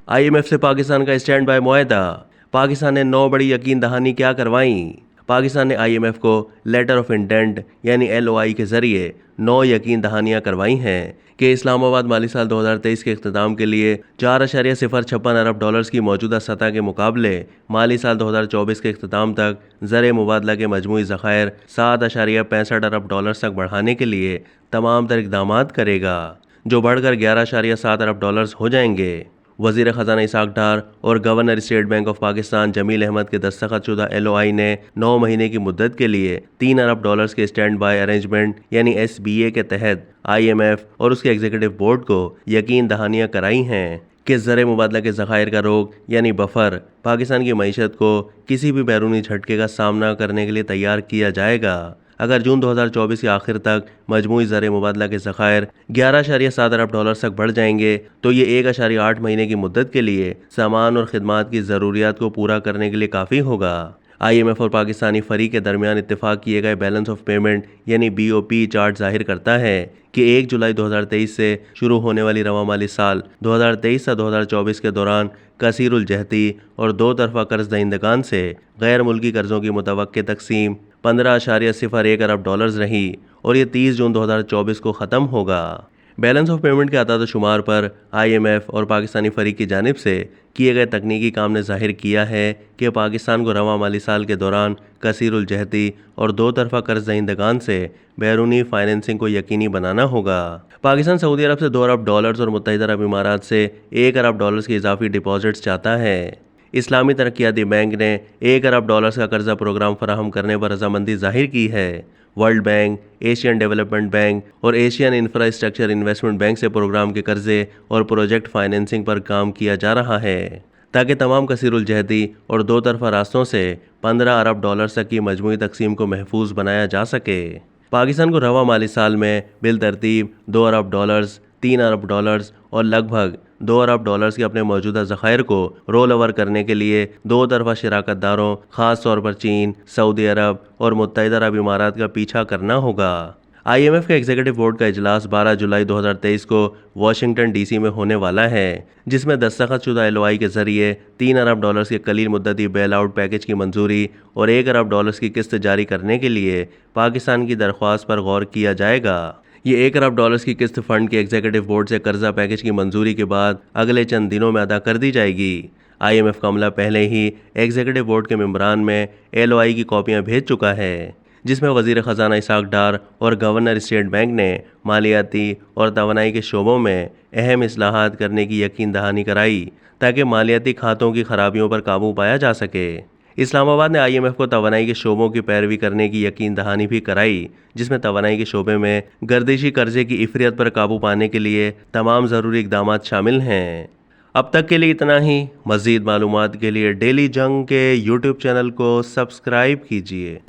IMF से पाकिस्तान का stand by मुआहदा। Pakistan ने 9 बड़ी यकीन दहानी क्या करवाईं। पाकिस्तान ने IMF को लेटर ऑफ इंटेंट यानी LOI के जरिए 9 यकीन दहानियां करवाई हैं कि इस्लामाबाद माली साल 2023 के इख्तिताम के लिए 4.056 अरब डॉलर्स की मौजूदा सतह के मुकाबले माली साल 2024 के इख्तिताम तक ज़र मुबादला के मजमूई ज़खायर 7.65 अरब डॉलर्स तक बढ़ाने के लिए तमाम तर इक़दामात करेगा, जो बढ़कर 11.7 अरब डॉलर्स हो जाएंगे। वज़ीर ख़जाना इसहाक़ डार और governor state bank of Pakistan Jamil Ahmed के दस्तखत शुदा LOI ने 9 महीने की मुद्दत के लिए 3 अरब डॉलर्स के स्टैंड बाय अरेंजमेंट यानी SBA के तहत IMF और उसके एग्जीक्यूटिव बोर्ड को यकीन दहानियां कराई हैं कि ज़र मुबादला के ज़खायर का रोग यानी बफर पाकिस्तान की मईशत को किसी भी बैरूनी झटके का सामना करने के लिए तैयार किया जाएगा। अगर जून 2024 के आखिर तक मजमूई ज़र मुबादला के ज़खायर 11.7 अरब डॉलर्स तक बढ़ जाएंगे तो ये 1.8 महीने की मुद्दत के लिए सामान और ख़िदमात की ज़रूरियात को पूरा करने के लिए काफ़ी होगा। IMF और पाकिस्तानी फ़रीक के दरमियान इत्तेफाक किए गए बैलेंस ऑफ पेमेंट यानी BOP चार्ट जाहिर करता है कि 1 जुलाई 2023 से शुरू होने वाली रवा माली साल 2023 से 2024 के दौरान कसीरुल जहती और दो तरफा कर्ज दहिंदगान से गैर मुल्की कर्ज़ों की मुतवक्के तकसीम 15.01 अरब डॉलर्स रही और ये 30 जून 2024 को ख़त्म होगा। बैलेंस ऑफ पेमेंट के अदाद शुमार पर IMF और पाकिस्तानी फ़रीक की जानिब से किए गए तकनीकी काम ने ज़ाहिर किया है कि पाकिस्तान को रवा माली साल के दौरान कसीरुल जहती और दो तरफा कर्ज दहिंदगान से बैरूनी फाइनेंसिंग को यकीनी बनाना होगा। पाकिस्तान सऊदी अरब से 2 अरब डॉलर्स और मुत्तहिदा अरब इमारात से 1 अरब डॉलर्स की इजाफी डिपॉजिट्स चाहता है। इस्लामी तरक्याती बैंक ने 1 अरब डॉलर्स का कर्जा प्रोग्राम फराहम करने पर रजामंदी जाहिर की है। World bank, Asian development bank और एशियन इंफ्रास्ट्रक्चर इन्वेस्टमेंट बैंक से प्रोग्राम के कर्जे और प्रोजेक्ट फाइनेंसिंग पर काम किया जा रहा है ताकि तमाम कसीरुल जहती और दो तरफा रास्तों से 15 अरब डॉलर्स तक की मजमूई तकसीम को महफूज बनाया जा सके। पाकिस्तान को रवा माली साल में बिल तरतीब 2 अरब डॉलर्स, 3 अरब डॉलर्स और लगभग 2 अरब डॉलर्स के अपने मौजूदा ज़खायर को रोल ओवर करने के लिए दो तरफा शराकत दारों ख़ास तौर पर चीन, सऊदी अरब और मुत्तहिदा अरब इमारात का पीछा करना होगा। IMF के एग्जीक्यूटिव बोर्ड का इजलास 12 जुलाई 2023 को वाशिंगटन DC में होने वाला है, जिसमें दस्तखत शुदा LOI के जरिए 3 अरब डॉलर्स के कलील मुद्दती बेल आउट पैकेज की मंजूरी और 1 अरब डॉलर्स की किस्त जारी करने के लिए पाकिस्तान की दरख्वास्त पर गौर किया जाएगा। ये 1 अरब डॉलर्स की किस्त फंड के एग्जीक्यूटिव बोर्ड से कर्जा पैकेज की मंजूरी के बाद अगले चंद दिनों में अदा कर दी जाएगी। IMF का अमला पहले ही एग्जीक्यूटिव बोर्ड के मेंबरान में LOI की कॉपियां भेज चुका है, जिसमें वज़ीर ख़जाना इसहाक़ डार और गवर्नर स्टेट बैंक ने मालियाती और तवानाई के शोबों में अहम इस्लाहात करने की यकीन दहानी कराई ताकि मालियाती खातों की खराबियों पर काबू पाया जा सके। इस्लामाबाद ने IMF को तवानाई के शोबों की पैरवी करने की यकीन दहानी भी कराई, जिसमें तवानाई के शोबे में गर्दिशी कर्जे की इफरियत पर काबू पाने के लिए तमाम ज़रूरी इक़दामात शामिल हैं। अब तक के लिए इतना ही। मज़ीद मालूमात के लिए डेली जंग के YouTube चैनल को सब्सक्राइब कीजिए।